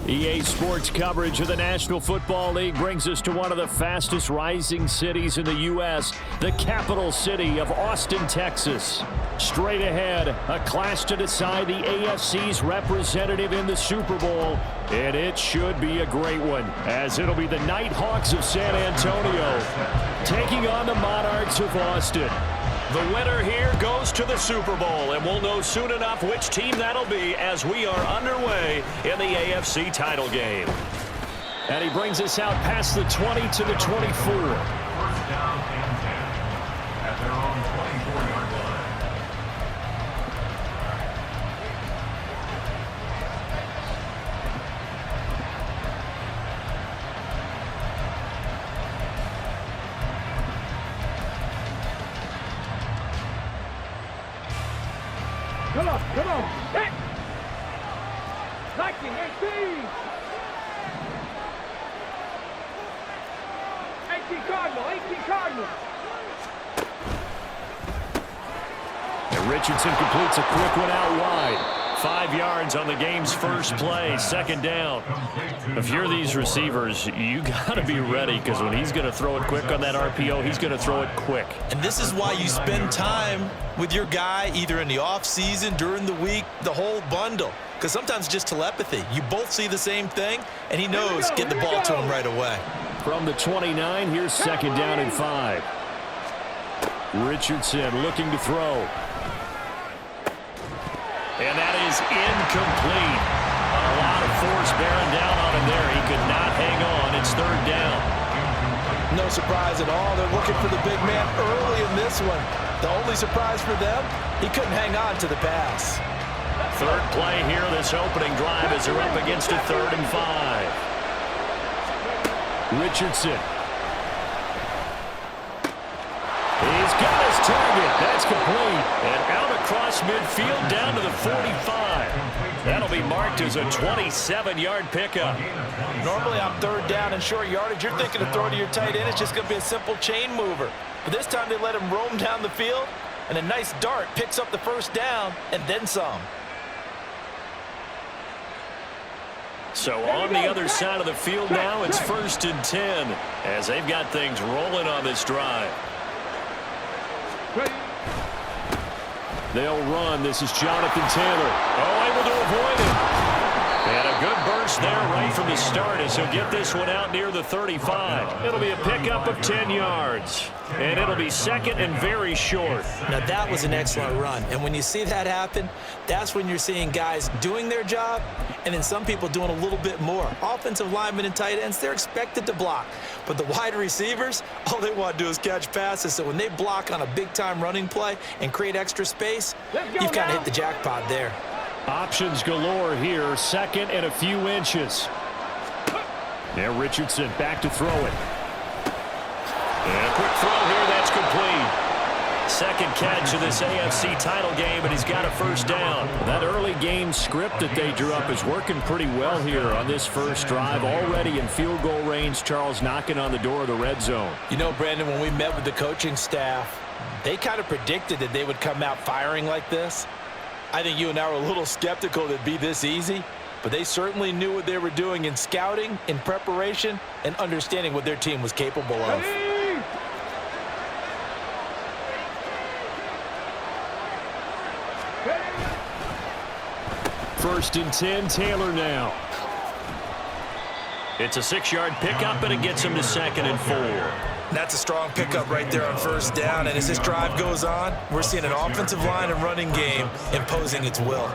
EA Sports coverage of the National Football League brings us to one of the fastest rising cities in the U.S., the capital city of Austin, Texas. Straight ahead, a clash to decide the AFC's representative in the Super Bowl, and it should be a great one, as it'll be the Nighthawks of San Antonio taking on the Monarchs of Austin. The winner here goes to the Super Bowl, and we'll know soon enough which team that'll be as we are underway in the AFC title game. And he brings us out past the 20 to the 24. First down and 10 at their own 24-yard line. Come on, hit! 19, 18 Cardinal. And Richardson completes a quick one out wide. 5 yards on the game's first play, second down. If you're these receivers, you got to be ready, because when he's going to throw it quick on that RPO, he's going to throw it quick. And this is why you spend time with your guy either in the offseason, during the week, the whole bundle. Because sometimes just telepathy. You both see the same thing, and he knows get the ball to him right away. From the 29, here's second down and 5. Richardson looking to throw. And that is incomplete. A lot of force bearing down on him there. He could not hang on. It's third down. No surprise at all. They're looking for the big man early in this one. The only surprise for them, he couldn't hang on to the pass. Third play here, this opening drive, as they're up against a 3rd and 5. Richardson. He's got his target. That's complete. And out across midfield down to the 45. That'll be marked as a 27-yard pickup. Normally on third down and short yardage, you're thinking of throwing to your tight end. It's just going to be a simple chain mover. But this time they let him roam down the field, and a nice dart picks up the first down and then some. So on the other side of the field now, it's 1st and 10 as they've got things rolling on this drive. They'll run. This is Jonathan Taylor. Oh, able to avoid it. And a good burst there right from the start as he'll get this one out near the 35. It'll be a pickup of 10 yards. And it'll be second and very short. Now, that was an excellent run. And when you see that happen, that's when you're seeing guys doing their job and then some people doing a little bit more. Offensive linemen and tight ends, they're expected to block. But the wide receivers, all they want to do is catch passes. So when they block on a big-time running play and create extra space, you've kind of hit the jackpot there. Options galore here. Second and a few inches. Now Richardson back to throw it. And a quick throw here, that's complete. Second catch of this AFC title game, and he's got a first down. That early game script that they drew up is working pretty well here on this first drive. Already in field goal range, Charles knocking on the door of the red zone. You know, Brandon, when we met with the coaching staff, they kind of predicted that they would come out firing like this. I think you and I were a little skeptical that it'd be this easy, but they certainly knew what they were doing in scouting, in preparation, and understanding what their team was capable of. First and 10, Taylor now. It's a 6-yard pickup, and it gets him to 2nd and 4. That's a strong pickup right there on first down, and as this drive goes on, we're seeing an offensive line and running game imposing its will.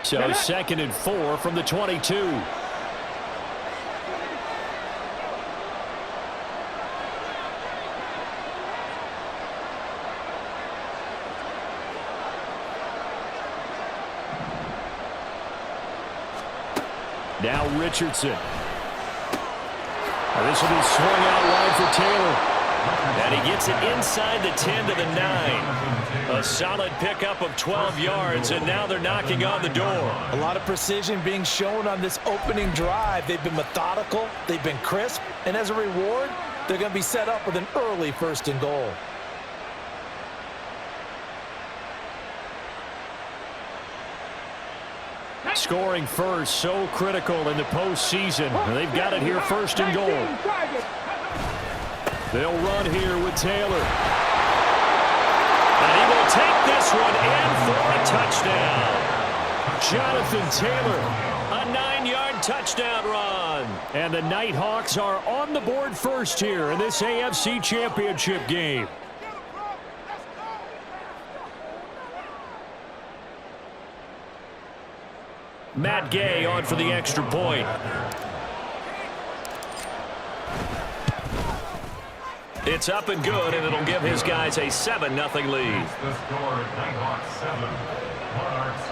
So 2nd and 4 from the 22. Now Richardson. This will be swung out wide for Taylor. And he gets it inside the 10 to the 9. A solid pickup of 12 yards, and now they're knocking on the door. A lot of precision being shown on this opening drive. They've been methodical, they've been crisp, and as a reward, they're going to be set up with an early 1st and goal. Scoring first, so critical in the postseason. They've got it here 1st and goal. They'll run here with Taylor. And he will take this one in for a touchdown. Jonathan Taylor, a 9-yard touchdown run. And the Nighthawks are on the board first here in this AFC Championship game. Matt Gay on for the extra point. It's up and good, and it'll give his guys a 7-0 lead. The score, Nighthawks 7, Monarchs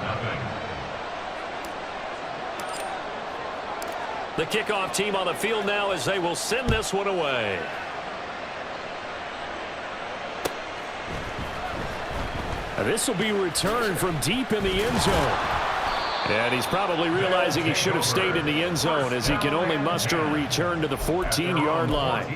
0. The kickoff team on the field now as they will send this one away. This will be returned from deep in the end zone. And he's probably realizing he should have stayed in the end zone as he can only muster a return to the 14-yard line.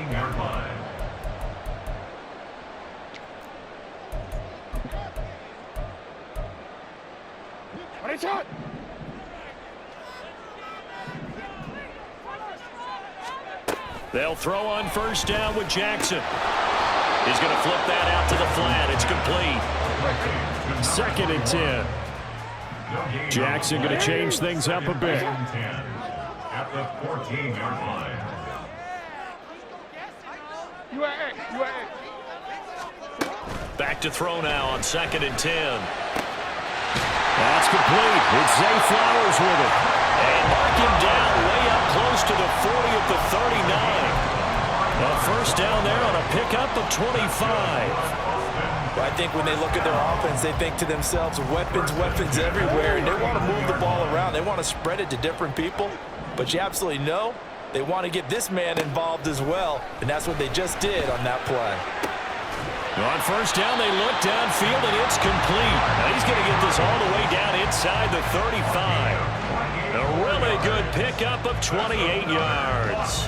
They'll throw on 1st down with Jackson. He's going to flip that out to the flat. It's complete. 2nd and 10. Jackson going to change things up a bit. At the 14-yard line. Back to throw now on 2nd and 10. That's complete. It's Zay Flowers with it. And mark him down way up close to the 40 at the 39. A 1st down there on a pickup of 25. I think when they look at their offense, they think to themselves, weapons everywhere, and they want to move the ball around. They want to spread it to different people, but you absolutely know they want to get this man involved as well, and that's what they just did on that play. On 1st down, they look downfield, and it's complete. Now he's going to get this all the way down inside the 35. A really good pickup of 28 yards.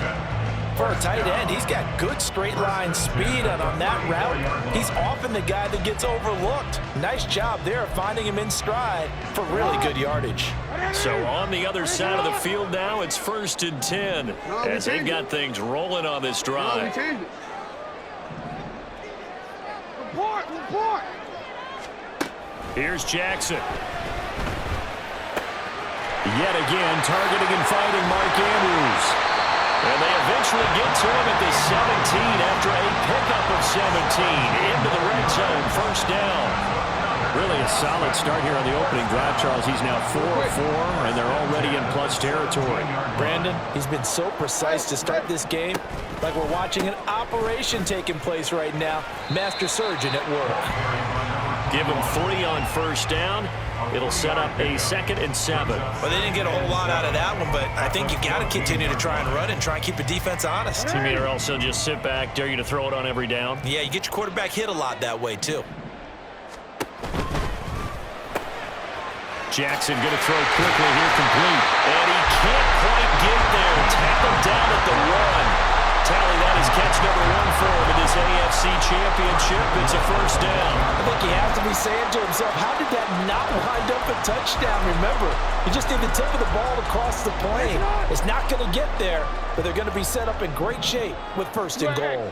For a tight end, he's got good straight line speed, and on that route, he's often the guy that gets overlooked. Nice job there of finding him in stride for really good yardage. So on the other side of the field now, it's 1st and 10 as they've got things rolling on this drive. Here's Jackson. Yet again, targeting and fighting Mark Andrews. And they eventually get to him at the 17 after a pickup of 17 into the red zone. 1st down. Really a solid start here on the opening drive, Charles. He's now 4 of 4, and they're already in plus territory. Brandon, he's been so precise to start this game, like we're watching an operation taking place right now. Master surgeon at work. Give him 3 on 1st down. It'll set up a 2nd and 7. Well, they didn't get a whole lot out of that one, but I think you got to continue to try and run and try and keep the defense honest. You mean, or else they'll just sit back, dare you to throw it on every down? Yeah, you get your quarterback hit a lot that way, too. Jackson going to throw quickly here, complete. And he can't quite get there. Tackled down at the 1. Tally, that is catch number 1 for him in this AFC Championship. It's a 1st down. I think he has to be saying to himself, how did that not wind up a touchdown? Remember, you just need the tip of the ball across the plane. It's not going to get there, but they're going to be set up in great shape with 1st and goal.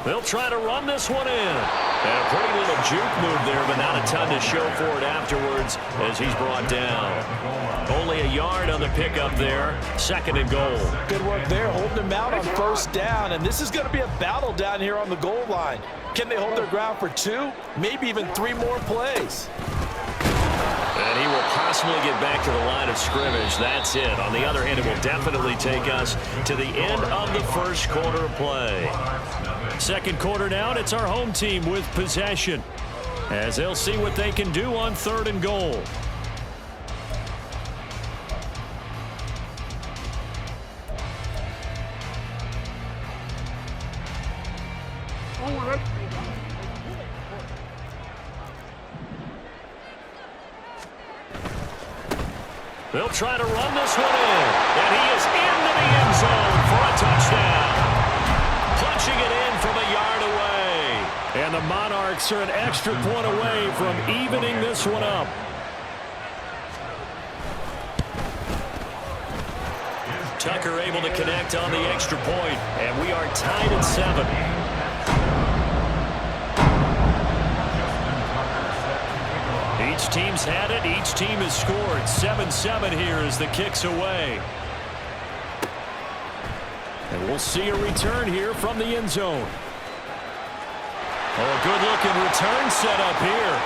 They'll try to run this one in. And a pretty little juke move there, but not a ton to show for it afterwards as he's brought down. Only a yard on the pickup there. 2nd and goal. Good work there, holding him out on 1st down. And this is going to be a battle down here on the goal line. Can they hold their ground for 2, maybe even 3 more plays? And he will possibly get back to the line of scrimmage. That's it. On the other hand, it will definitely take us to the end of the 1st quarter of play. 2nd quarter now, and it's our home team with possession as they'll see what they can do on 3rd and goal. They'll try to run this one in. And he is into the end zone for a touchdown. Punching it in from a yard away. And the Monarchs are an extra point away from evening this one up. Tucker able to connect on the extra point. And we are tied at 7. Each team's had it. Each team has scored. 7-7 here as the kick's away. And we'll see a return here from the end zone. Oh, a good-looking return set up here.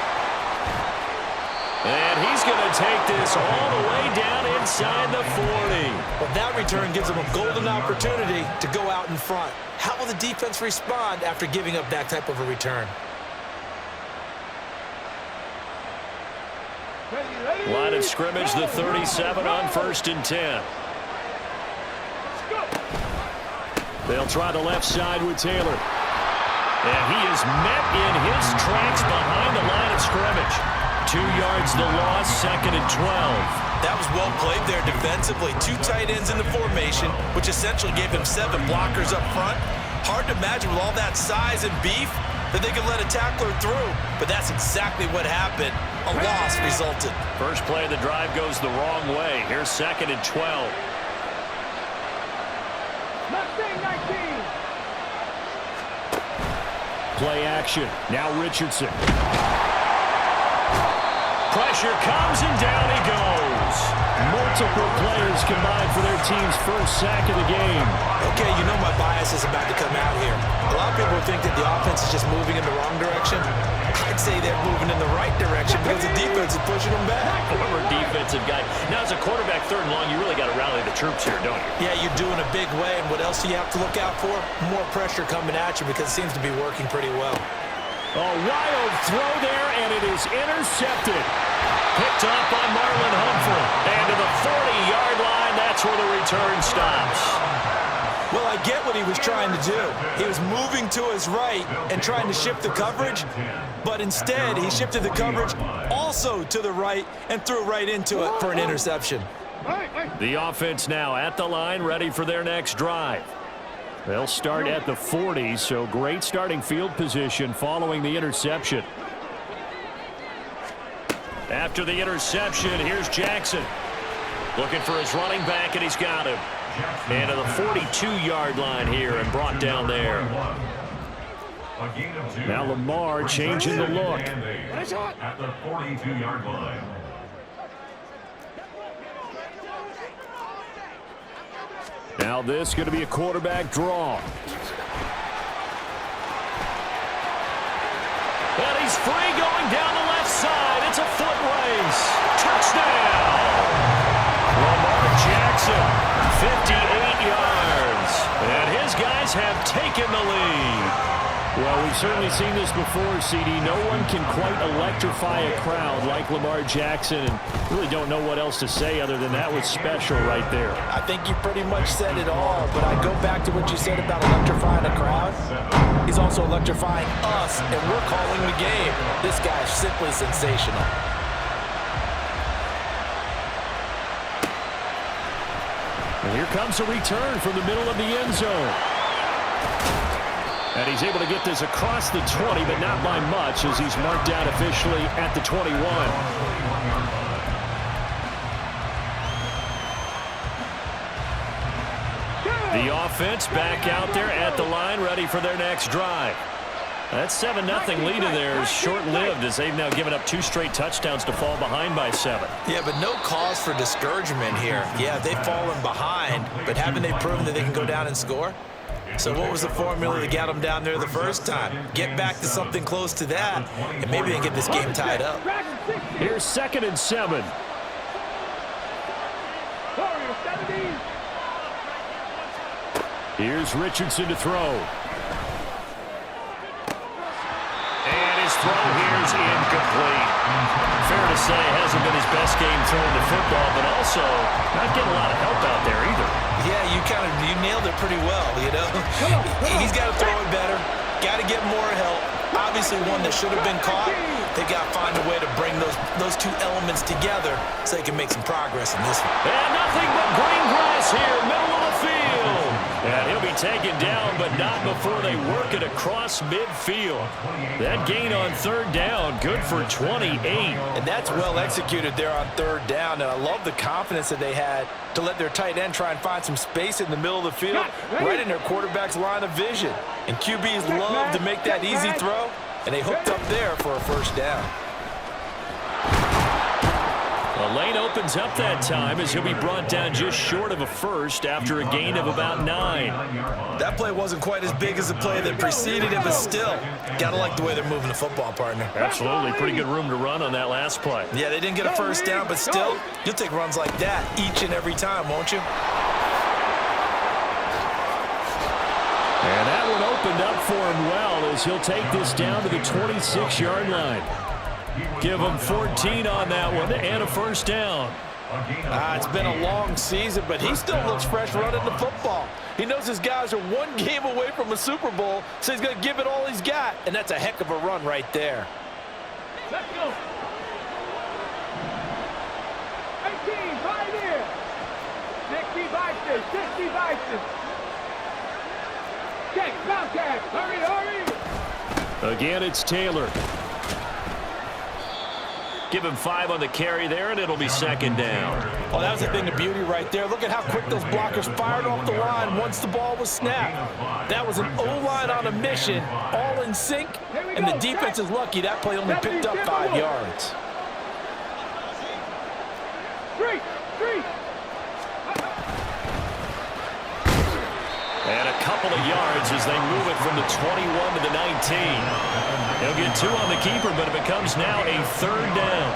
And he's going to take this all the way down inside the 40. Well, that return gives them a golden opportunity to go out in front. How will the defense respond after giving up that type of a return? Line of scrimmage, the 37 on 1st and 10. They'll try the left side with Taylor. And he is met in his tracks behind the line of scrimmage. 2 yards the loss, 2nd and 12. That was well played there defensively. 2 tight ends in the formation, which essentially gave him 7 blockers up front. Hard to imagine with all that size and beef that they could let a tackler through, but that's exactly what happened. A loss resulted. First play of the drive goes the wrong way. Here's 2nd and 12. Mustang 19. Play action. Now Richardson. Pressure comes and down he goes. Multiple players combined for their team's first sack of the game. Okay, you know my bias is about to come out here. A lot of people think that the offense is just moving in the wrong direction. I'd say they're moving in the right direction because the defense is pushing them back. Former defensive guy. Now, as a quarterback, 3rd and long, you really got to rally the troops here, don't you? Yeah, you do in a big way. And what else do you have to look out for? More pressure coming at you because it seems to be working pretty well. A wild throw there, and it is intercepted. Picked up on Marlon Humphrey. And to the 40-yard line, that's where the return stops. Well, I get what he was trying to do. He was moving to his right and trying to shift the coverage, but instead he shifted the coverage also to the right and threw right into it for an interception. The offense now at the line, ready for their next drive. They'll start at the 40, so great starting field position following the interception. After the interception, here's Jackson. Looking for his running back, and he's got him. And to the 42-yard line here and brought down there. Now Lamar changing the look. At the 42-yard line. Now this is going to be a quarterback draw. And he's free going down the left side. It's a foot race. Touchdown. Lamar Jackson, 58 yards. And his guys have taken the lead. Well, we've certainly seen this before, CD. No one can quite electrify a crowd like Lamar Jackson, and really don't know what else to say other than that was special right there. I think you pretty much said it all, but I go back to what you said about electrifying a crowd. He's also electrifying us, and we're calling the game. This guy's simply sensational. And here comes a return from the middle of the end zone. And he's able to get this across the 20, but not by much as he's marked out officially at the 21. The offense back out there at the line, ready for their next drive. That 7-0 lead of theirs short-lived as they've now given up 2 straight touchdowns to fall behind by 7. Yeah, but no cause for discouragement here. Yeah, they've fallen behind, but haven't they proven that they can go down and score? So what was the formula that got them down there the first time? Get back to something close to that, and maybe they get this game tied up. Here's 2nd and 7. Here's Richardson to throw. And his throw here is incomplete. Fair to say, hasn't been his best game throwing the football, but also not getting a lot of help out there either. Yeah, you nailed it pretty well, you know. He's got to throw it better. got to get more help. Obviously one that should have been caught. They got to find a way to bring those two elements together so they can make some progress in this one. And nothing but green grass here, middle of the field. And he'll be taken down, but not before they work it across midfield. That gain on third down, good for 28. And that's well executed there on third down. And I love the confidence that they had to let their tight end try and find some space in the middle of the field, right in their quarterback's line of vision. And QBs love to make that easy throw, and they hooked up there for a first down. The lane opens up that time as he'll be brought down just short of a first after a gain of about 9. That play wasn't quite as big as the play that preceded it, but still, gotta like the way they're moving the football, partner. Absolutely. Pretty good room to run on that last play. Yeah, they didn't get a first down, but still, you'll take runs like that each and every time, won't you? And that one opened up for him well as he'll take this down to the 26-yard line. Give him 14 on that one and a first down. It's been a long season, but he still looks fresh running the football. He knows his guys are one game away from a Super Bowl, so he's going to give it all he's got, and that's a heck of a run right there. Let's go. 18, pioneer. 60 Vices, 60 Vices. Check, contact. Hurry, hurry. Again, it's Taylor. Give him 5 on the carry there, and it'll be second down. Oh, that was a thing of beauty right there. Look at how quick those blockers fired off the line once the ball was snapped. That was an O-line on a mission, all in sync, and the defense is lucky that play only picked up 5 yards. 3. And a couple of yards as they move it from the 21 to the 19. They'll get 2 on the keeper, but it becomes now a third down.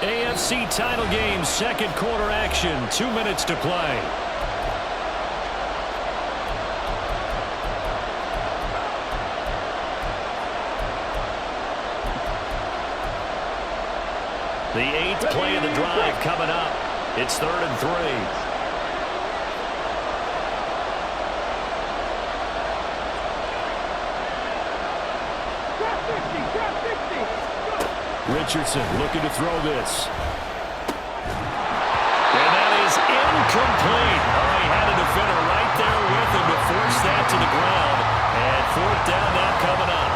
AFC title game, second quarter action, 2 minutes to play. The 8th play of the drive coming up. It's 3rd and 3. Richardson looking to throw this. And that is incomplete. Oh, he had a defender right there with him to force that to the ground. And 4th down now coming up.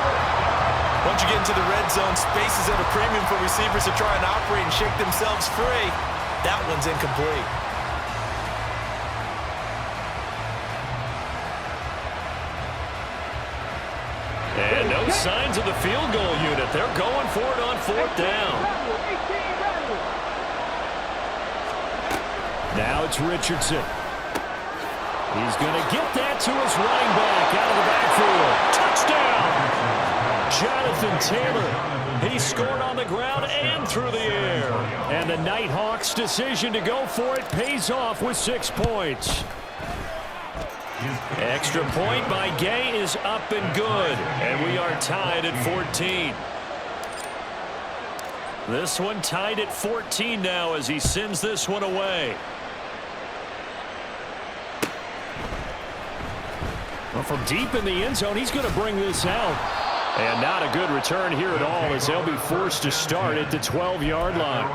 Once you get into the red zone, space is at a premium for receivers to try and operate and shake themselves free. That one's incomplete. And no signs of the field goal unit. They're going for it on 4th down. Now it's Richardson. He's going to get that to his running back out of the backfield. Touchdown! Jonathan Taylor. He scored on the ground and through the air. And the Nighthawks' decision to go for it pays off with 6 points. Extra point by Gay is up and good. And we are tied at 14. This one tied at 14 now as he sends this one away. Well, from deep in the end zone, he's going to bring this out. And not a good return here at all as they'll be forced to start at the 12-yard line.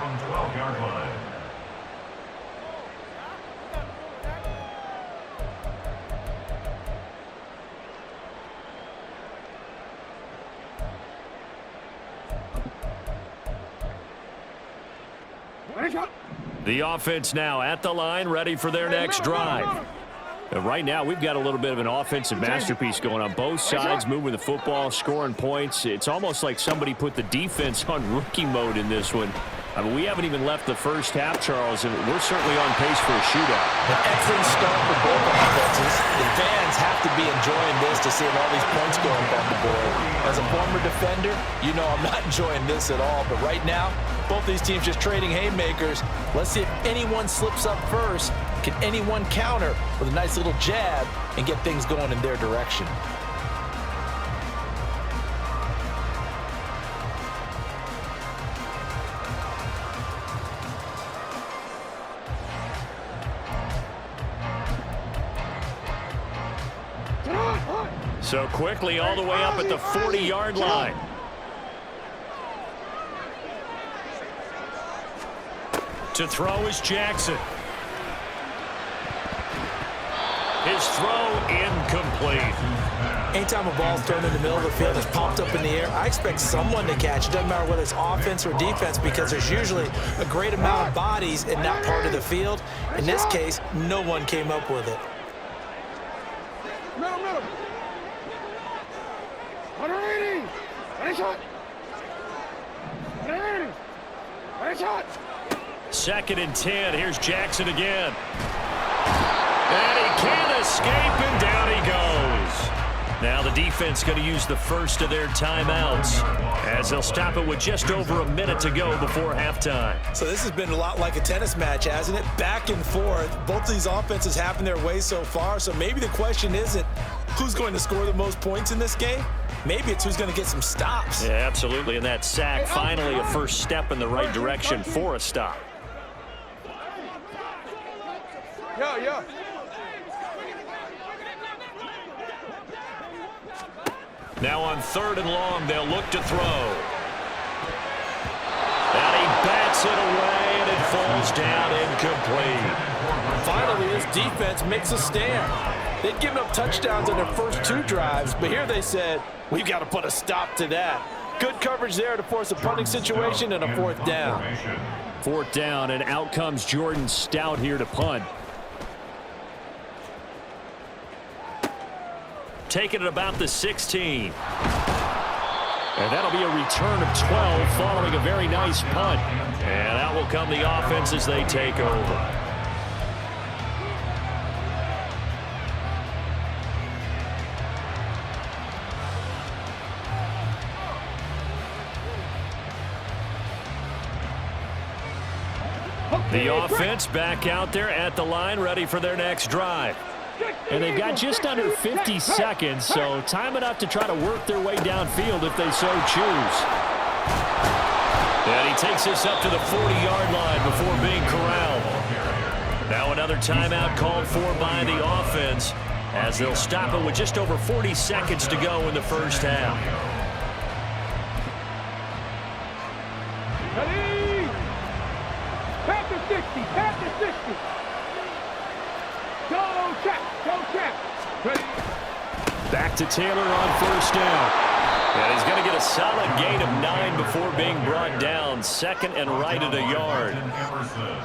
The offense now at the line, ready for their next drive. Right now, we've got a little bit of an offensive masterpiece going on both sides, moving the football, scoring points. It's almost like somebody put the defense on rookie mode in this one. I mean, we haven't even left the first half, Charles, and we're certainly on pace for a shootout. An excellent start for both offenses. The fans have to be enjoying this to see all these points going on the board. As a former defender, you know I'm not enjoying this at all. But right now, both these teams just trading haymakers. Let's see if anyone slips up first. Can anyone counter with a nice little jab and get things going in their direction? So quickly all the way up at the 40-yard line. To throw is Jackson. His throw incomplete. Anytime a ball's thrown in the middle of the field, it's popped up in the air, I expect someone to catch. It doesn't matter whether it's offense or defense, because there's usually a great amount of bodies in that part of the field. In this case, no one came up with it. Middle, middle. 180. Ready, shot. 180. Ready, shot. 2nd and 10. Here's Jackson again. And he can't escape, and down he goes. Now the defense going to use the first of their timeouts as they'll stop it with just over a minute to go before halftime. So this has been a lot like a tennis match, hasn't it? Back and forth. Both of these offenses having their way so far. So maybe the question isn't who's going to score the most points in this game. Maybe it's who's going to get some stops. Yeah, absolutely. And that sack, finally a first step in the right direction for a stop. Yo. Now on 3rd and long, they'll look to throw. And he bats it away, and it falls down incomplete. Finally, this defense makes a stand. They'd given up touchdowns on their first 2 drives, but here they said, we've got to put a stop to that. Good coverage there to force a punting situation and a 4th down. 4th down, and out comes Jordan Stout here to punt. Taking it about the 16. And that'll be a return of 12 following a very nice punt. And out will come the offense as they take over. The offense back out there at the line, ready for their next drive. And they've got just under 50 seconds, so time enough to try to work their way downfield if they so choose. And he takes this up to the 40-yard line before being corralled. Now another timeout called for by the offense as they'll stop it with just over 40 seconds to go in the first half. Ready. Back to 60. Back to 60. Go check. Ready. Back to Taylor on 1st down. And he's going to get a solid gain of 9 before being brought down. 2nd and right at a yard.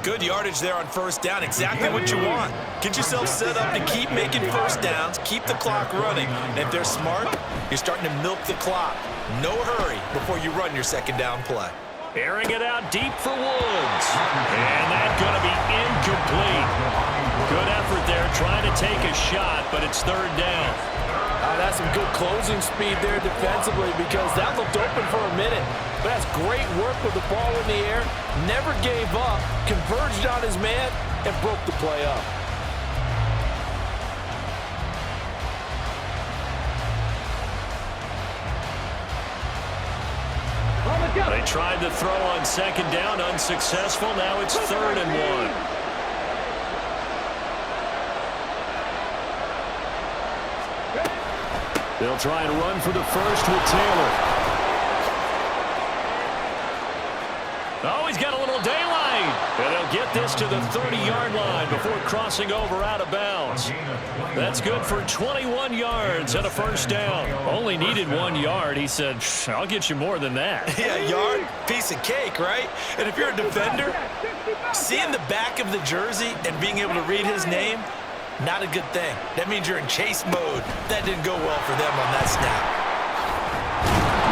Good yardage there on 1st down. Exactly what you want. Get yourself set up to keep making 1st downs, keep the clock running. And if they're smart, you're starting to milk the clock. No hurry before you run your 2nd down play. Airing it out deep for Woods. And that's going to be incomplete. Good effort there trying to take a shot, but it's 3rd down. That's some good closing speed there defensively, because that looked open for a minute. But that's great work with the ball in the air. Never gave up, converged on his man, and broke the play up. They tried to throw on 2nd down, unsuccessful. Now it's 3rd and 1. They'll try and run for the first with Taylor. Oh, he's got a little daylight. And they'll get this to the 30-yard line before crossing over out of bounds. That's good for 21 yards and a 1st down. Only needed 1 yard. He said, I'll get you more than that. Yeah, yard, piece of cake, right? And if you're a defender, seeing the back of the jersey and being able to read his name, not a good thing. That means you're in chase mode. That didn't go well for them on that snap.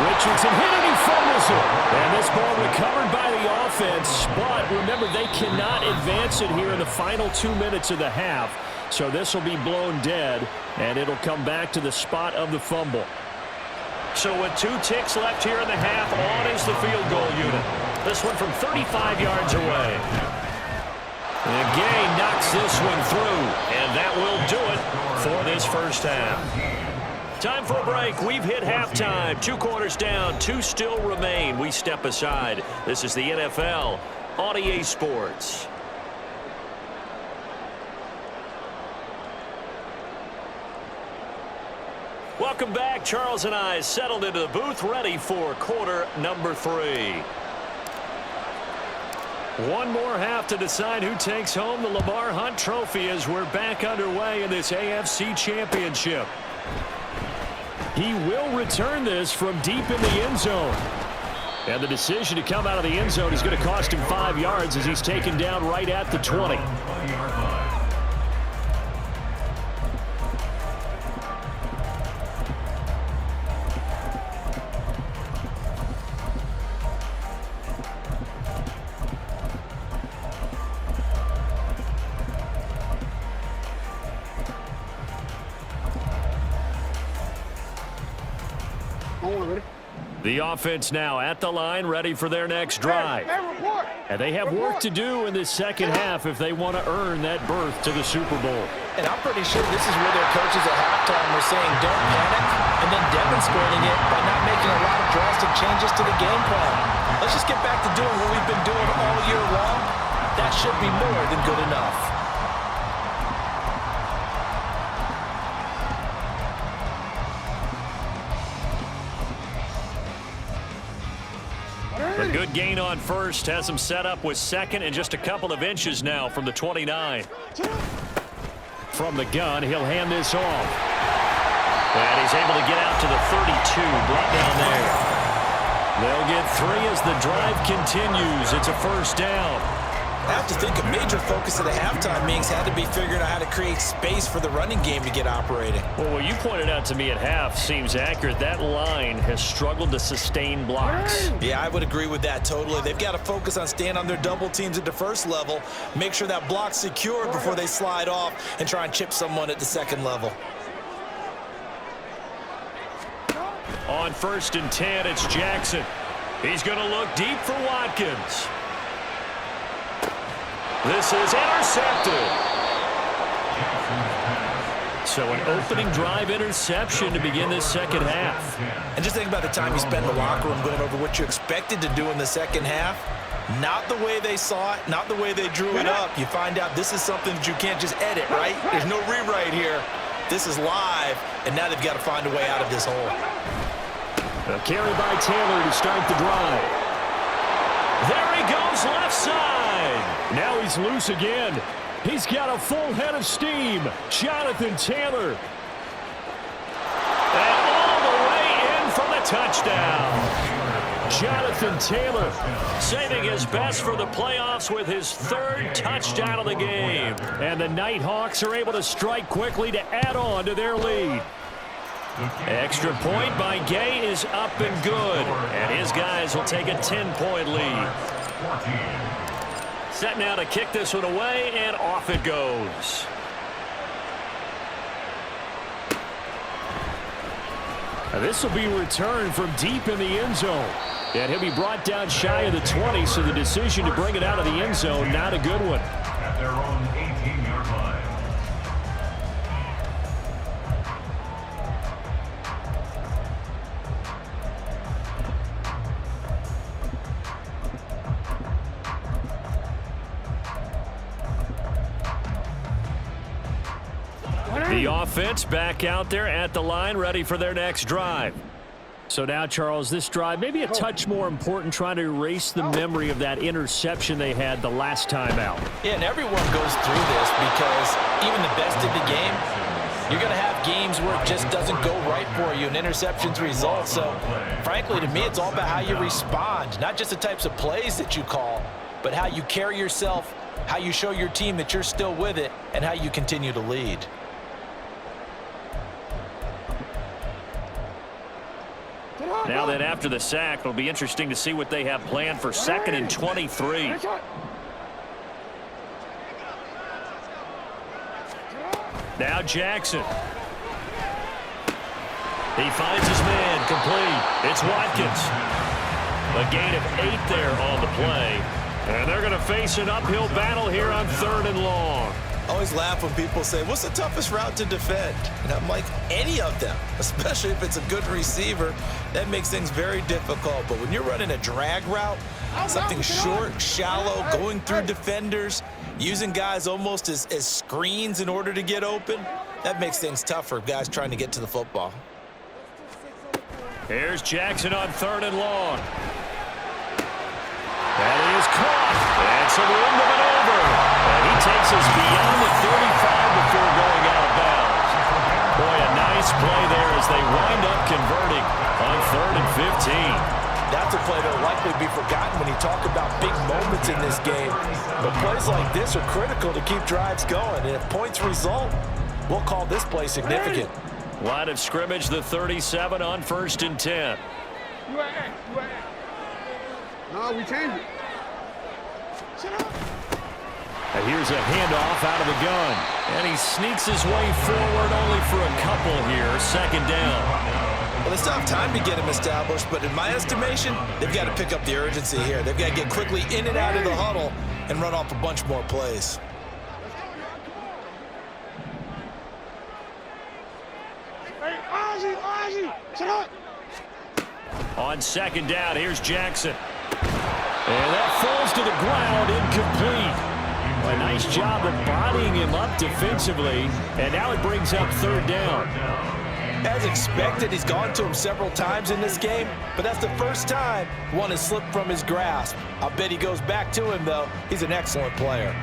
Richardson hit it, he fumbles it. And this ball recovered by the offense. But remember, they cannot advance it here in the final 2 minutes of the half. So this will be blown dead, and it'll come back to the spot of the fumble. So with 2 ticks left here in the half, on is the field goal unit. This one from 35 yards away. And Gay knocks this one through, and that will do it for this first half. Time for a break. We've hit halftime. 2 quarters down, 2 still remain. We step aside. This is the NFL on EA Sports. Welcome back. Charles and I settled into the booth, ready for quarter number 3. One more half to decide who takes home the Lamar Hunt Trophy as we're back underway in this AFC Championship. He will return this from deep in the end zone. And the decision to come out of the end zone is going to cost him 5 yards as he's taken down right at the 20. The offense now at the line, ready for their next drive. And they have work to do in this second half if they want to earn that berth to the Super Bowl. And I'm pretty sure this is where their coaches at halftime were saying don't panic, and then demonstrating it by not making a lot of drastic changes to the game plan. Let's just get back to doing what we've been doing all year long. That should be more than good enough. A good gain on first has him set up with second and just a couple of inches now from the 29. From the gun, he'll hand this off. And he's able to get out to the 32, brought down there. They'll get 3 as the drive continues. It's a first down. I have to think a major focus at the halftime meetings had to be figuring out how to create space for the running game to get operating. Well, what you pointed out to me at half seems accurate. That line has struggled to sustain blocks. Yeah, I would agree with that totally. They've got to focus on staying on their double teams at the first level, make sure that block's secured before they slide off and try and chip someone at the second level. On 1st and 10, it's Jackson. He's going to look deep for Watkins. This is intercepted. So an opening drive interception to begin this second half. And just think about the time you spent in the locker room going over what you expected to do in the second half. Not the way they saw it, not the way they drew it up. You find out this is something that you can't just edit, right? There's no rewrite here. This is live, and now they've got to find a way out of this hole. A carry by Taylor to start the drive. There he goes, left side. Now he's loose again. He's got a full head of steam. Jonathan Taylor. And all the way in for the touchdown. Jonathan Taylor saving his best for the playoffs with his 3rd touchdown of the game. And the Nighthawks are able to strike quickly to add on to their lead. Extra point by Gay is up and good. And his guys will take a 10-point lead. Set now to kick this one away, and off it goes. Now this will be returned from deep in the end zone. And he'll be brought down shy of the 20, so the decision to bring it out of the end zone, not a good one. At their own 18-yard line. The offense back out there at the line, ready for their next drive. So now, Charles, this drive maybe a touch more important, trying to erase the memory of that interception they had the last time out. Yeah, and everyone goes through this because even the best of the game, you're going to have games where it just doesn't go right for you and interceptions result. So, frankly, to me, it's all about how you respond, not just the types of plays that you call, but how you carry yourself, how you show your team that you're still with it, and how you continue to lead. Now then, after the sack, it'll be interesting to see what they have planned for 2nd and 23. Now Jackson. He finds his man, complete. It's Watkins. A gain of 8 there on the play. And they're going to face an uphill battle here on 3rd and long. I always laugh when people say, what's the toughest route to defend? And I'm like, any of them, especially if it's a good receiver. That makes things very difficult. But when you're running a drag route, something short, shallow, going through defenders, using guys almost as screens in order to get open, that makes things tough for guys trying to get to the football. Here's Jackson on 3rd and long. That is caught. That's a wind of it over. And he takes us beyond the 35 before going out of bounds. Boy, a nice play there as they wind up converting on 3rd and 15. That's a play that will likely be forgotten when you talk about big moments in this game. But plays like this are critical to keep drives going. And if points result, we'll call this play significant. Line of scrimmage, the 37 on 1st and 10. No, we changed it. Shut up. And here's a handoff out of the gun. And he sneaks his way forward only for a couple here. 2nd down. Well, they still have time to get him established, but in my estimation, they've got to pick up the urgency here. They've got to get quickly in and out of the huddle and run off a bunch more plays. Hey, Ozzy, shut up. On 2nd down, here's Jackson. And that falls to the ground, incomplete. A nice job of bodying him up defensively, and now it brings up 3rd down. As expected, he's gone to him several times in this game, but that's the first time one has slipped from his grasp. I'll bet he goes back to him, though. He's an excellent player.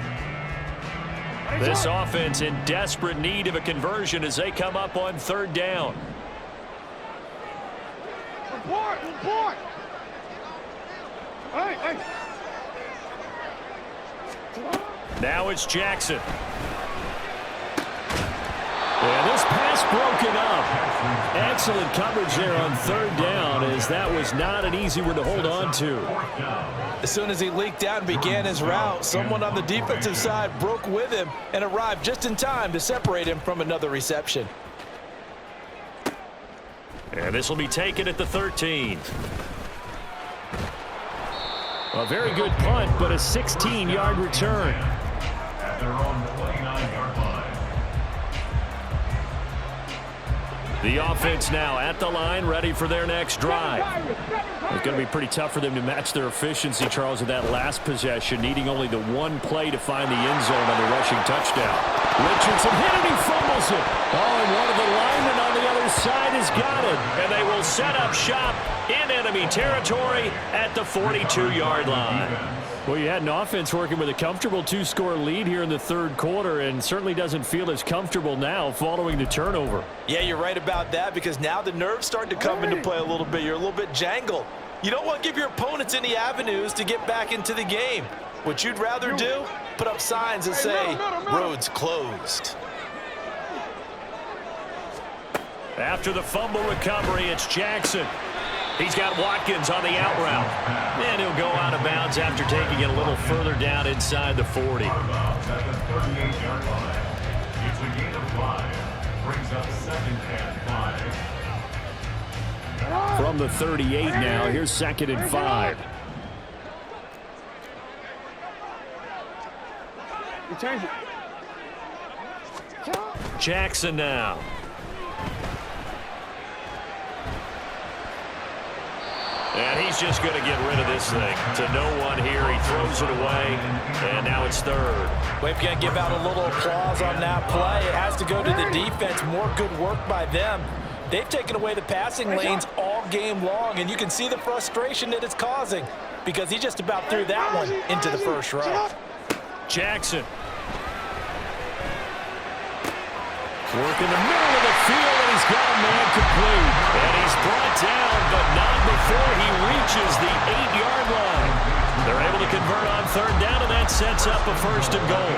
This offense in desperate need of a conversion as they come up on 3rd down. Report. Hey. Now it's Jackson. And this pass broken up. Excellent coverage there on 3rd down, as that was not an easy one to hold on to. As soon as he leaked out and began his route, someone on the defensive side broke with him and arrived just in time to separate him from another reception. And this will be taken at the 13. A very good punt, but a 16-yard return. At their own 29-yard line. The offense now at the line, ready for their next drive. It's going to be pretty tough for them to match their efficiency, Charles, with that last possession, needing only the one play to find the end zone on the rushing touchdown. Richardson hit it, he fumbles it. Oh, and one of the linemen on the other side has got it. And they will set up shop in enemy territory at the 42-yard line. Well, you had an offense working with a comfortable 2-score lead here in the 3rd quarter, and certainly doesn't feel as comfortable now following the turnover. Yeah, you're right about that, because now the nerves start to come into play a little bit. You're a little bit jangled. You don't want to give your opponents any avenues to get back into the game. What you'd rather do, put up signs that say, roads closed. After the fumble recovery, it's Jackson. He's got Watkins on the out route. And he'll go out of bounds after taking it a little further down inside the 40. At the 38-yard line. It's a gain of 5. Brings up 2nd and 5. From the 38 now, here's 2nd and 5. We changed it. Jackson now. And he's just going to get rid of this thing. To no one here. He throws it away, and now it's 3rd. We've got to give out a little applause on that play. It has to go to the defense. More good work by them. They've taken away the passing lanes all game long, and you can see the frustration that it's causing because he just about threw that one into the first row. Jackson. Work in the middle of the field, and he's got a man complete. And he's brought down, but not before he reaches the 8-yard line. They're able to convert on 3rd down, and that sets up a 1st and goal.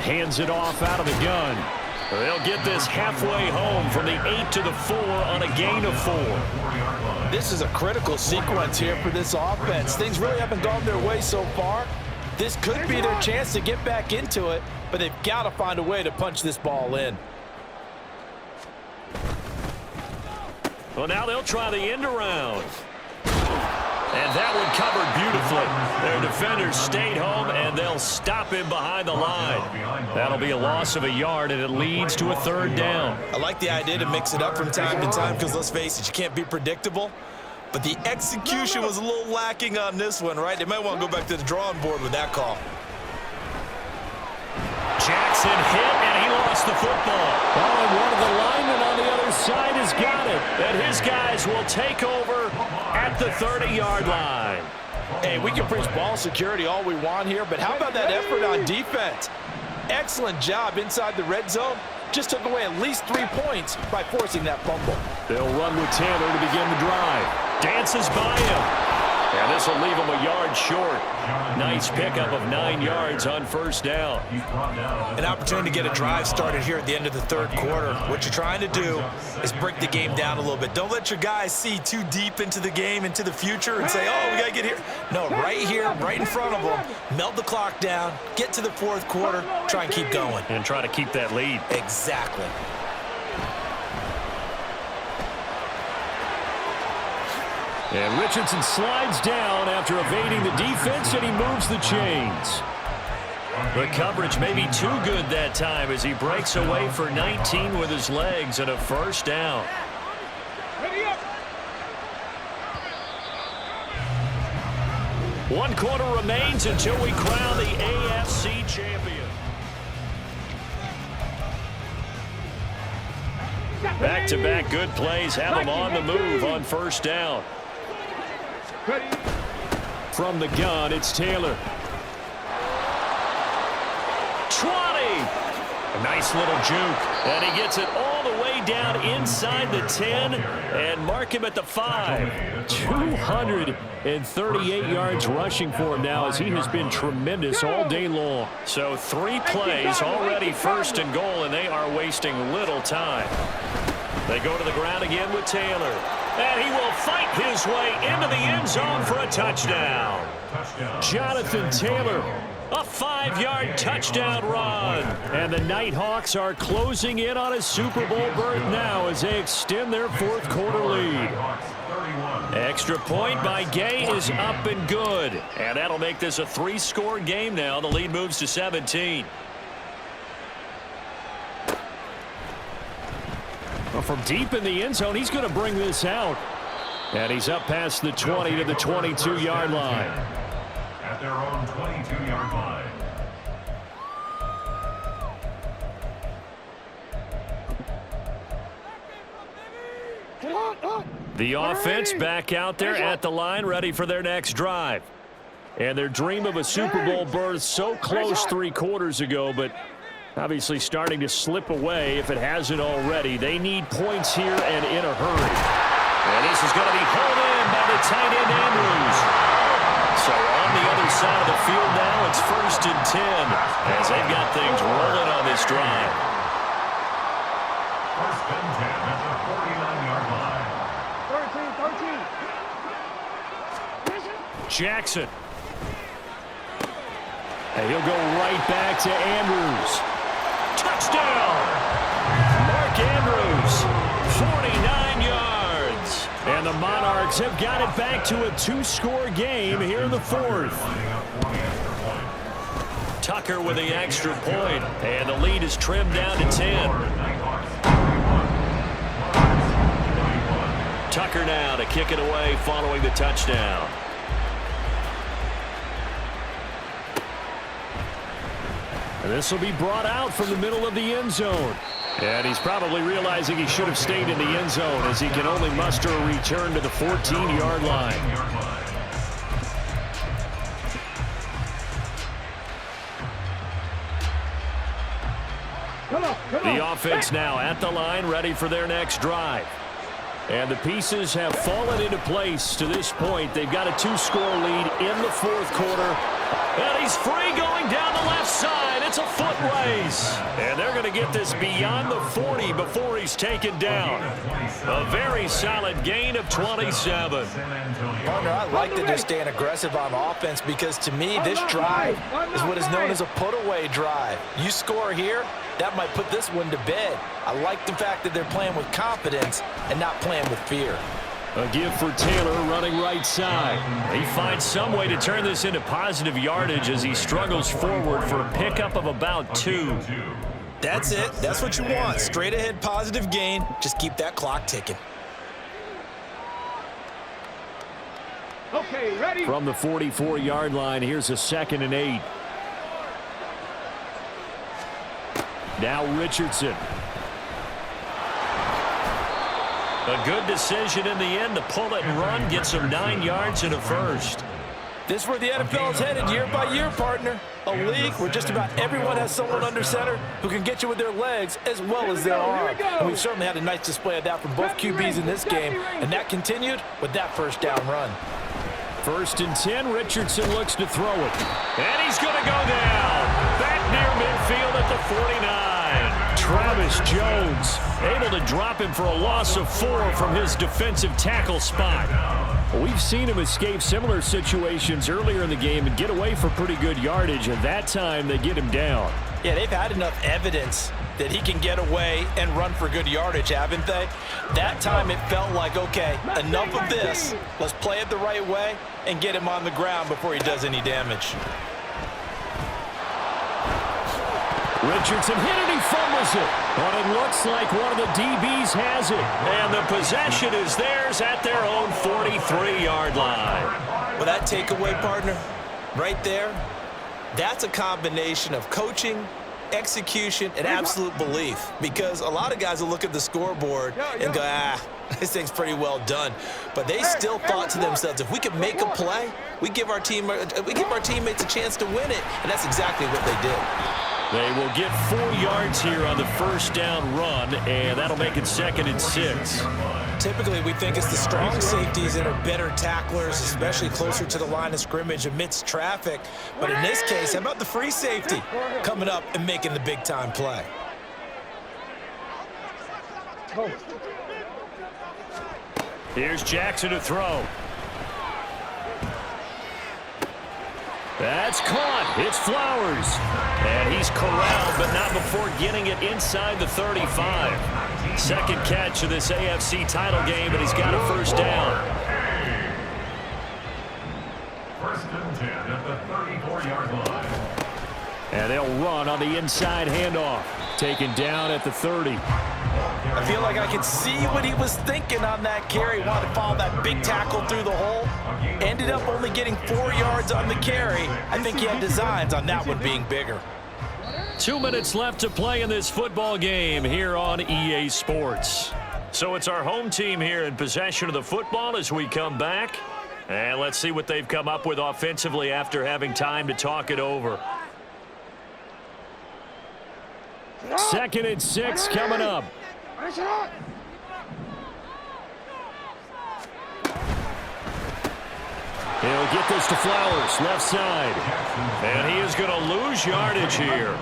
Hands it off out of the gun. They'll get this halfway home from the 8 to the 4 on a gain of 4. This is a critical sequence here for this offense. Things really haven't gone their way so far. This could be their chance to get back into it, but they've got to find a way to punch this ball in. Well, now they'll try the end around. And that one covered beautifully. Their defenders stayed home, and they'll stop him behind the line. That'll be a loss of a yard, and it leads to a 3rd down. I like the idea to mix it up from time to time because, let's face it, you can't be predictable. But the execution was a little lacking on this one, right? They might want to go back to the drawing board with that call. Jackson hit, and he lost the football. Oh, and one of the linemen on the other side has got it. And his guys will take over at the 30-yard line. Hey, we can preach ball security all we want here, but how about that effort on defense? Excellent job inside the red zone. Just took away at least 3 points by forcing that fumble. They'll run with Taylor to begin the drive. Dances by him. And this will leave him a yard short. Nice pickup of 9 yards on first down. An opportunity to get a drive started here at the end of the third quarter. What you're trying to do is break the game down a little bit. Don't let your guys see too deep into the game, into the future, and say, oh, we got to get here. No, right here, right in front of them, melt the clock down, get to the fourth quarter, try and keep going. And try to keep that lead. Exactly. And Richardson slides down after evading the defense, and he moves the chains. The coverage may be too good that time as he breaks away for 19 with his legs and a first down. One quarter remains until we crown the AFC champion. Back-to-back good plays have him on the move on first down. From the gun, it's Taylor. 20! A nice little juke. And he gets it all the way down inside the 10 and mark him at the 5. 238 yards rushing for him now as he has been tremendous all day long. So 3 plays already first and goal, and they are wasting little time. They go to the ground again with Taylor. And he will fight his way into the end zone for a touchdown. Jonathan Taylor, a 5-yard touchdown run. And the Nighthawks are closing in on a Super Bowl berth now as they extend their fourth quarter lead. Extra point by Gay is up and good. And that'll make this a 3-score game now. The lead moves to 17. From deep in the end zone, he's going to bring this out. And he's up past the 20 to the 22-yard line. At their own 22-yard line. The offense back out there at the line, ready for their next drive. And their dream of a Super Bowl berth so close 3 quarters ago, but obviously starting to slip away if it hasn't already. They need points here and in a hurry. And this is going to be hauled in by the tight end Andrews. So on the other side of the field now, it's 1st and 10 as they've got things rolling on this drive. 1st and 10 at the 49-yard line. 13. Jackson. And he'll go right back to Andrews. Touchdown! Mark Andrews, 49 yards. And the Monarchs have got it back to a 2-score game here in the 4th. Tucker with the extra point, and the lead is trimmed down to 10. Tucker now to kick it away following the touchdown. And this will be brought out from the middle of the end zone. And he's probably realizing he should have stayed in the end zone as he can only muster a return to the 14-yard line. The offense now at the line, ready for their next drive. And the pieces have fallen into place to this point. They've got a 2-score lead in the 4th quarter. And he's free going down the left side. It's a foot race. And they're going to get this beyond the 40 before he's taken down. A very solid gain of 27. Partner, I like that they're staying aggressive on offense because to me, this drive is what is known as a put-away drive. You score here, that might put this one to bed. I like the fact that they're playing with confidence and not playing with fear. A give for Taylor running right side. He finds some way to turn this into positive yardage as he struggles forward for a pickup of about 2. That's it. That's what you want. Straight ahead positive gain. Just keep that clock ticking. Okay, ready? From the 44-yard line, here's a 2nd and 8. Now Richardson. A good decision in the end to pull it and run, get some 9 yards and a first. This is where the NFL is headed year by year, partner. A league where just about everyone has someone under center who can get you with their legs as well as their arm. And we've certainly had a nice display of that from both QBs in this game, and that continued with that first down run. 1st and 10, Richardson looks to throw it. And he's going to go down. Back near midfield at the 49. Travis Jones able to drop him for a loss of 4 from his defensive tackle spot. We've seen him escape similar situations earlier in the game and get away for pretty good yardage, and that time they get him down. Yeah, they've had enough evidence that he can get away and run for good yardage, haven't they? That time it felt like, okay, enough of this. Let's play it the right way and get him on the ground before he does any damage. Richardson hit it, he fumbles it. But it looks like one of the DBs has it. And the possession is theirs at their own 43-yard line. Well, that takeaway, partner, right there, that's a combination of coaching, execution, and absolute belief. Because a lot of guys will look at the scoreboard and go, this thing's pretty well done. But they still thought to themselves, if we could make a play, we give our teammates a chance to win it. And that's exactly what they did. They will get 4 yards here on the first down run, and that'll make it 2nd and 6. Typically, we think it's the strong safeties that are better tacklers, especially closer to the line of scrimmage amidst traffic. But in this case, how about the free safety coming up and making the big-time play? Here's Jackson to throw. That's caught. It's Flowers. And he's corralled, but not before getting it inside the 35. 2nd catch of this AFC title game, and he's got a first down. 1st and 10 at the 34-yard line. And they'll run on the inside handoff. Taken down at the 30. I feel like I could see what he was thinking on that carry. Wanted to follow that big tackle through the hole. Ended up only getting 4 yards on the carry. I think he had designs on that one being bigger. 2 minutes left to play in this football game here on EA Sports. So it's our home team here in possession of the football as we come back. And let's see what they've come up with offensively after having time to talk it over. 2nd and 6 coming up. He'll get this to Flowers, left side. And he is going to lose yardage here.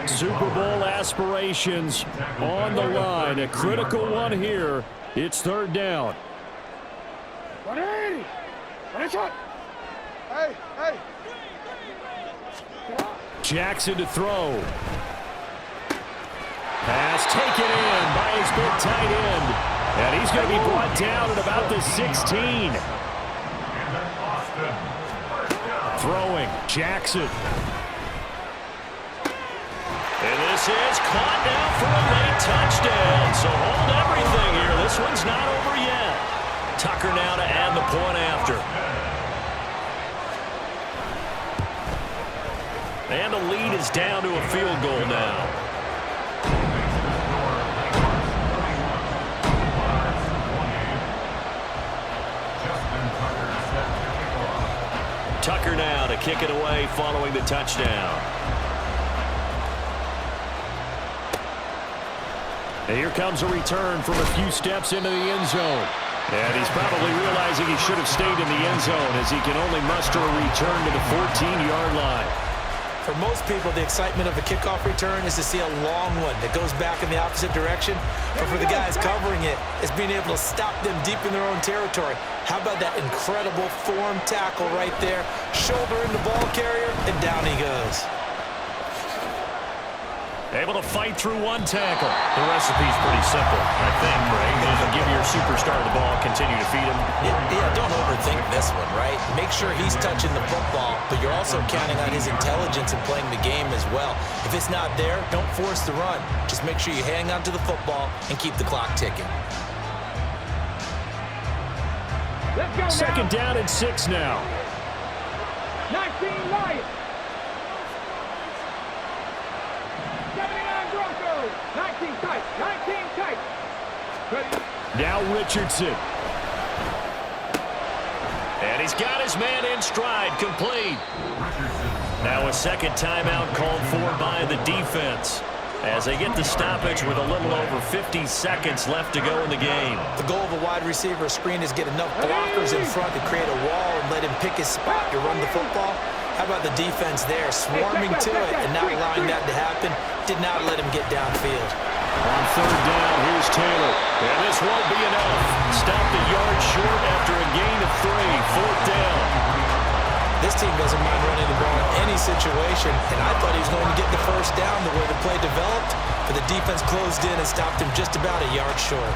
Super Bowl aspirations on the line. A critical one here. It's 3rd down. Jackson to throw. Pass taken in by his big tight end. And he's going to be brought down at about the 16. Throwing, Jackson. And this is caught now for a late touchdown. So hold everything here. This one's not over yet. Tucker now to add the point after. And the lead is down to a field goal now. Tucker now to kick it away following the touchdown. And here comes a return from a few steps into the end zone. And he's probably realizing he should have stayed in the end zone as he can only muster a return to the 14-yard line. For most people, the excitement of a kickoff return is to see a long one that goes back in the opposite direction. But for the guys covering it, it's being able to stop them deep in their own territory. How about that incredible form tackle right there? Shoulder in the ball carrier, and down he goes. Able to fight through one tackle. The recipe's pretty simple, I think, right? Just give your superstar the ball, continue to feed him. Yeah, don't overthink this one, right? Make sure he's touching the football, but you're also counting on his intelligence in playing the game as well. If it's not there, don't force the run. Just make sure you hang on to the football and keep the clock ticking. 2nd down and 6 now. 19 Lions. 79 Broncos. 19 tight. 19 tight. Ready. Now Richardson. And he's got his man in stride, complete. Now a second timeout called for by the defense as they get the stoppage with a little over 50 seconds left to go in the game. The goal of a wide receiver screen is get enough blockers in front to create a wall and let him pick his spot to run the football. How about the defense there, swarming to it and not allowing that to happen? Did not let him get downfield. On third down, here's Taylor. And this won't be enough. Stopped a yard short after a gain of 3. Fourth down. This team doesn't mind running the ball in any situation, and I thought he was going to get the first down the way the play developed, but the defense closed in and stopped him just about a yard short.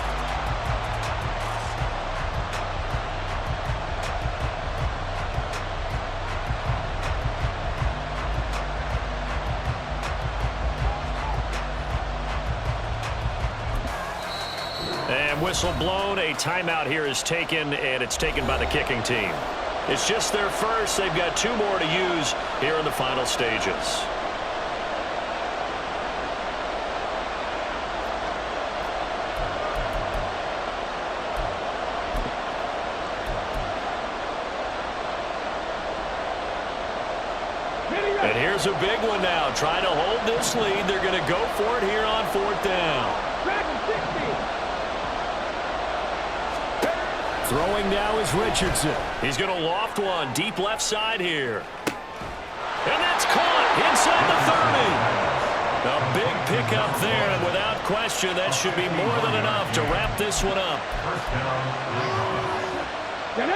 And whistle blown. A timeout here is taken, and it's taken by the kicking team. It's just their first. They've got 2 more to use here in the final stages. And here's a big one now. Trying to hold this lead. They're going to go for it here on fourth down. Throwing now is Richardson. He's going to loft one deep left side here. And that's caught inside the 30. A big pickup there, and without question, that should be more than enough to wrap this one up.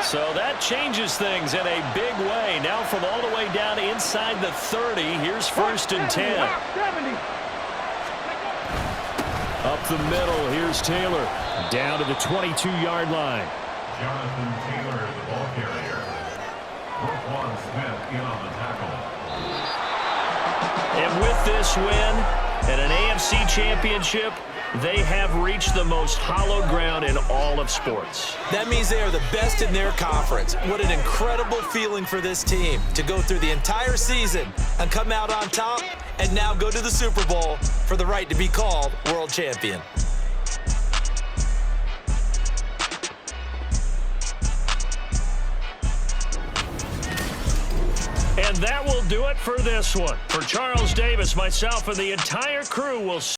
So that changes things in a big way. Now from all the way down inside the 30, here's first and 10. Up the middle, here's Taylor. Down to the 22-yard line. Jonathan Taylor, the ball carrier. Roquan Smith in on the tackle. And with this win and an AFC championship, they have reached the most hallowed ground in all of sports. That means they are the best in their conference. What an incredible feeling for this team to go through the entire season and come out on top and now go to the Super Bowl for the right to be called world champion. And that will do it for this one. For Charles Davis, myself, and the entire crew will